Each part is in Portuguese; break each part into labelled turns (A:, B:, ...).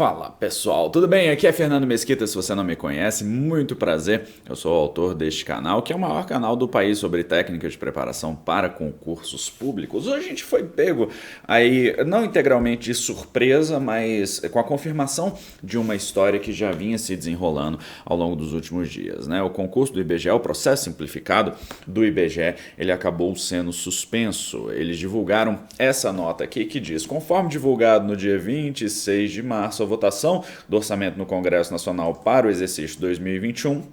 A: Fala pessoal, tudo bem? Aqui é Fernando Mesquita, se você não me conhece, muito prazer. Eu sou o autor deste canal, que é o maior canal do país sobre técnicas de preparação para concursos públicos. Hoje a gente foi pego aí, não integralmente de surpresa, mas com a confirmação de uma história que já vinha se desenrolando ao longo dos últimos dias, né? O concurso do IBGE, o processo simplificado do IBGE, ele acabou sendo suspenso. Eles divulgaram essa nota aqui que diz: conforme divulgado no dia 26 de março, a votação do orçamento no Congresso Nacional para o exercício 2021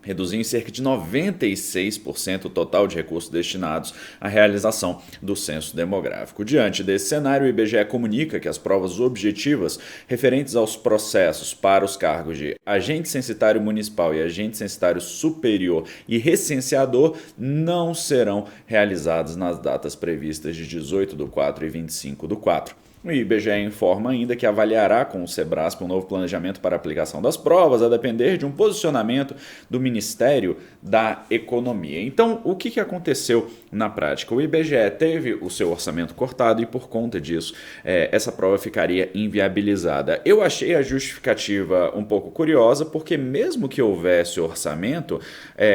A: reduziu em cerca de 96% o total de recursos destinados à realização do censo demográfico. Diante desse cenário, o IBGE comunica que as provas objetivas referentes aos processos para os cargos de agente censitário municipal e agente censitário superior e recenseador não serão realizadas nas datas previstas de 18/4 e 25/4. O IBGE informa ainda que avaliará com o Sebrasp um novo planejamento para a aplicação das provas, a depender de um posicionamento do Ministério da Economia. Então, o que aconteceu na prática? O IBGE teve o seu orçamento cortado e, por conta disso, essa prova ficaria inviabilizada. Eu achei a justificativa um pouco curiosa, porque mesmo que houvesse orçamento,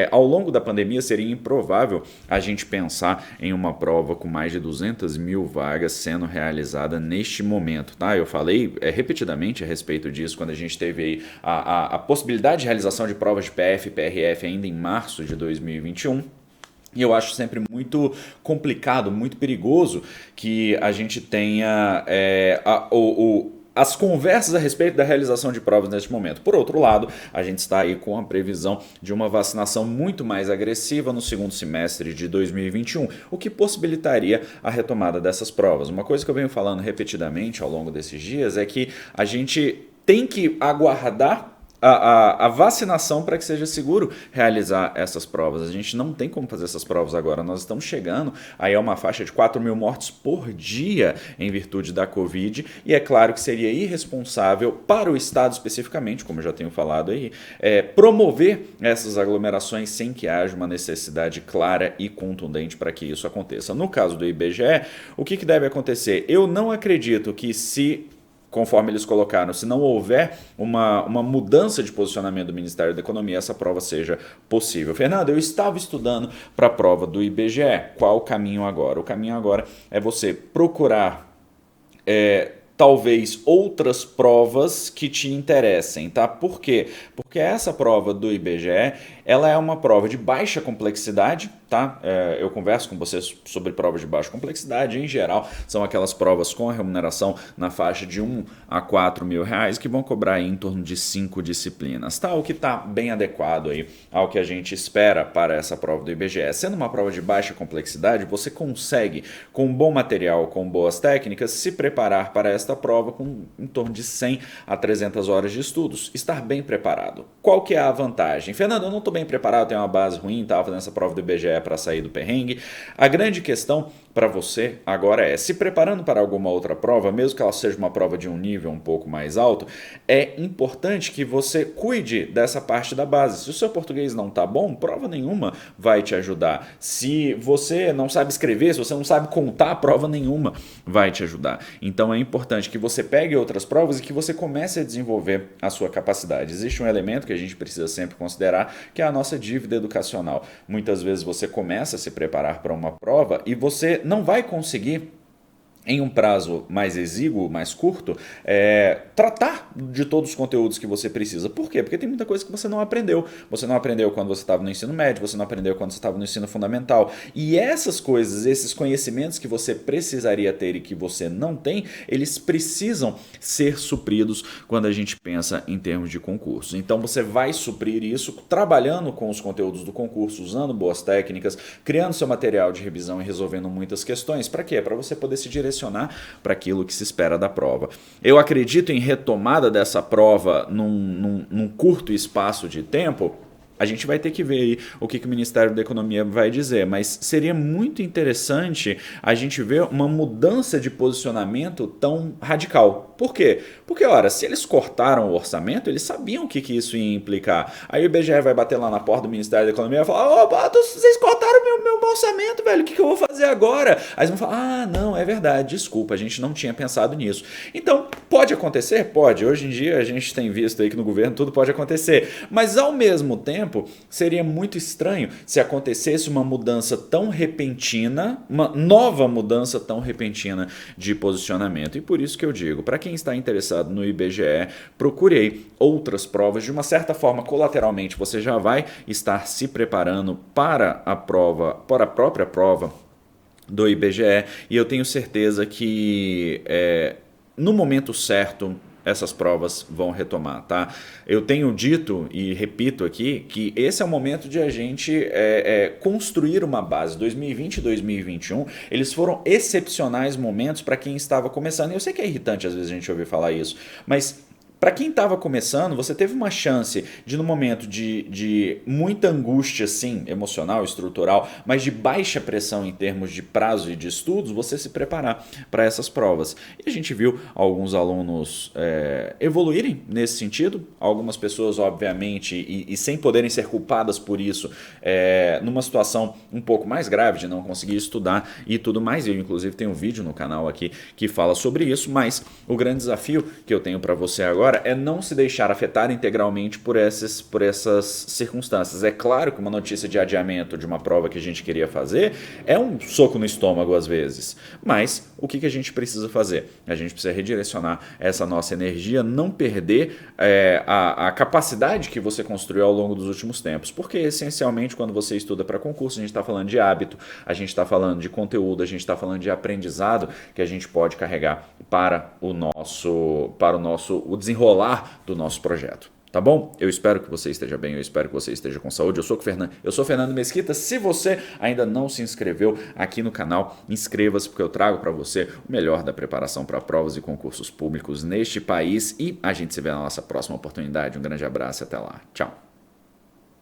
A: ao longo da pandemia seria improvável a gente pensar em uma prova com mais de 200 mil vagas sendo realizada neste momento, tá? Eu falei repetidamente a respeito disso quando a gente teve aí a possibilidade de realização de provas de PF e PRF ainda em março de 2021. E eu acho sempre muito complicado, muito perigoso que a gente tenha as conversas a respeito da realização de provas neste momento. Por outro lado, a gente está aí com a previsão de uma vacinação muito mais agressiva no segundo semestre de 2021, o que possibilitaria a retomada dessas provas. Uma coisa que eu venho falando repetidamente ao longo desses dias é que a gente tem que aguardar a vacinação para que seja seguro realizar essas provas. A gente não tem como fazer essas provas agora. Nós estamos chegando aí a uma faixa de 4 mil mortes por dia em virtude da Covid, e é claro que seria irresponsável para o Estado especificamente, como eu já tenho falado aí, promover essas aglomerações sem que haja uma necessidade clara e contundente para que isso aconteça. No caso do IBGE, o que deve acontecer? Eu não acredito que conforme eles colocaram, se não houver uma mudança de posicionamento do Ministério da Economia, essa prova seja possível. Fernando, eu estava estudando para a prova do IBGE. Qual o caminho agora? O caminho agora é você procurar talvez outras provas que te interessem, tá? Por quê? Porque essa prova do IBGE, ela é uma prova de baixa complexidade, tá? Eu converso com vocês sobre provas de baixa complexidade. Em geral, são aquelas provas com a remuneração na faixa de 1 a 4 mil reais, que vão cobrar aí em torno de 5 disciplinas, tá? O que está bem adequado aí ao que a gente espera para essa prova do IBGE. Sendo uma prova de baixa complexidade, você consegue, com um bom material, com boas técnicas, se preparar para esta prova com em torno de 100 a 300 horas de estudos. Estar bem preparado. Qual que é a vantagem? Fernando, eu não estou bem preparado, tenho uma base ruim, estava fazendo essa prova do IBGE para sair do perrengue. A grande questão para você agora é, se preparando para alguma outra prova, mesmo que ela seja uma prova de um nível um pouco mais alto, é importante que você cuide dessa parte da base. Se o seu português não está bom, prova nenhuma vai te ajudar. Se você não sabe escrever, se você não sabe contar, prova nenhuma vai te ajudar. Então é importante que você pegue outras provas e que você comece a desenvolver a sua capacidade. Existe um elemento que a gente precisa sempre considerar, que é a nossa dívida educacional. Muitas vezes você começa a se preparar para uma prova e você não vai conseguir, em um prazo mais exíguo, mais curto, tratar de todos os conteúdos que você precisa. Por quê? Porque tem muita coisa que você não aprendeu. Você não aprendeu quando você estava no ensino médio, você não aprendeu quando você estava no ensino fundamental. E essas coisas, esses conhecimentos que você precisaria ter e que você não tem, eles precisam ser supridos quando a gente pensa em termos de concurso. Então você vai suprir isso trabalhando com os conteúdos do concurso, usando boas técnicas, criando seu material de revisão e resolvendo muitas questões. Para quê? Para você poder se direcionar para aquilo que se espera da prova. Eu acredito em retomada dessa prova num curto espaço de tempo. a gente vai ter que ver aí o que o Ministério da Economia vai dizer, mas seria muito interessante a gente ver uma mudança de posicionamento tão radical. Por quê? Porque, ora, se eles cortaram o orçamento, eles sabiam o que isso ia implicar. Aí o IBGE vai bater lá na porta do Ministério da Economia e vai falar: opa, vocês cortaram meu orçamento, velho, o que eu vou fazer agora? Aí eles vão falar: ah, não, é verdade, desculpa, a gente não tinha pensado nisso. Então, pode acontecer? Pode. Hoje em dia a gente tem visto aí que no governo tudo pode acontecer. Mas, ao mesmo tempo, seria muito estranho se acontecesse uma mudança tão repentina, uma nova mudança tão repentina de posicionamento. E por isso que eu digo, para quem está interessado no IBGE, procurei outras provas. De uma certa forma, colateralmente, você já vai estar se preparando para a prova, para a própria prova do IBGE, e eu tenho certeza que no momento certo essas provas vão retomar, tá? Eu tenho dito e repito aqui que esse é o momento de a gente construir uma base. 2020 e 2021, eles foram excepcionais momentos para quem estava começando. E eu sei que é irritante às vezes a gente ouvir falar isso, mas para quem estava começando, você teve uma chance de, no momento de muita angústia, sim, emocional, estrutural, mas de baixa pressão em termos de prazo e de estudos, você se preparar para essas provas. E a gente viu alguns alunos evoluírem nesse sentido, algumas pessoas, obviamente, e sem poderem ser culpadas por isso, numa situação um pouco mais grave de não conseguir estudar e tudo mais. Eu, inclusive, tenho um vídeo no canal aqui que fala sobre isso, mas o grande desafio que eu tenho para você agora é não se deixar afetar integralmente por essas circunstâncias. É claro que uma notícia de adiamento de uma prova que a gente queria fazer é um soco no estômago às vezes, mas o que a gente precisa fazer? A gente precisa redirecionar essa nossa energia, não perder a capacidade que você construiu ao longo dos últimos tempos, porque essencialmente quando você estuda para concurso, a gente está falando de hábito, a gente está falando de conteúdo, a gente está falando de aprendizado que a gente pode carregar para o desenrolar do nosso projeto. Tá bom? Eu espero que você esteja bem, eu espero que você esteja com saúde. Eu sou Fernando Mesquita. Se você ainda não se inscreveu aqui no canal, inscreva-se, porque eu trago para você o melhor da preparação para provas e concursos públicos neste país, e a gente se vê na nossa próxima oportunidade. Um grande abraço e até lá. Tchau.